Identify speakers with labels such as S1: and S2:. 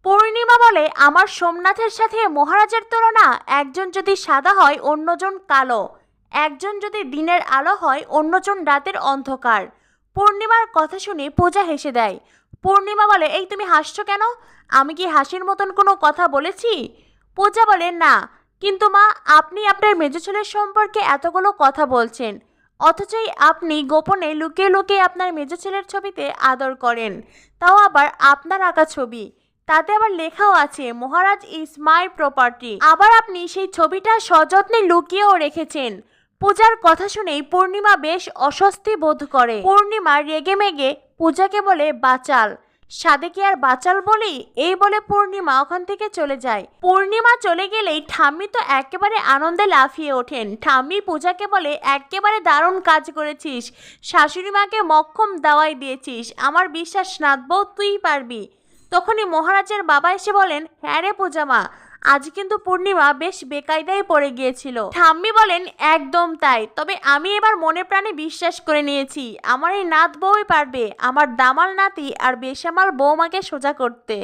S1: পূর্ণিমা বলে, আমার সোমনাথের সাথে মহারাজের তুলনা। একজন যদি সাদা হয় অন্যজন কালো, একজন যদি দিনের আলো হয় অন্যজন রাতের অন্ধকার। পূর্ণিমার কথা শুনে পূজা হেসে দেয়। পূর্ণিমা বলে, এই তুমি হাসছো কেন? আমি কি হাসির মতন কোনো কথা বলেছি? পূজা বলে, না, কিন্তু মা, আপনি আপনার মেজো ছেলের সম্পর্কে এতগুলো কথা বলছেন, অথচই আপনি গোপনে লুকিয়ে লুকিয়ে আপনার মেজো ছেলের ছবিতে আদর করেন, তাও আবার আপনার আঁকা ছবি। তাতে আবার লেখাও আছে, মহারাজ ইজ মাই প্রপার্টি। আবার আপনি সেই ছবিটা সযত্নে লুকিয়েও রেখেছেন। পূজার কথা শুনেই পূর্ণিমা বেশ অস্বস্তি বোধ করে। পূর্ণিমা রেগে মেগে পূজাকে বলে, বাচাল, সাদে কি আর বাচাল বলি? এই বলে পূর্ণিমা ওখান থেকে চলে যায়। পূর্ণিমা চলে গেলেই ঠাম্মি তো একেবারে আনন্দে লাফিয়ে ওঠেন। ঠাম্মি পূজাকে বলে, একেবারে দারুণ কাজ করেছিস, শাশুড়ি মাকে মক্ষম দাওয়াই দিয়েছিস, আমার বিশ্বাস নাথ বউ তুই পারবি। তখনই মহারাজের বাবা এসে বলেন, হ্যাঁ রে পূজা মা, আজ কিন্তু পূর্ণিমা বেশ বেকায়দায় পড়ে গিয়েছিল। ঠাম্মি বলেন, একদম তাই, তবে আমি এবার মনে প্রাণে বিশ্বাস করে নিয়েছি আমার এই নাত বউই পারবে আমার দামাল নাতি আর বেসামাল বৌমাকে সোজা করতে।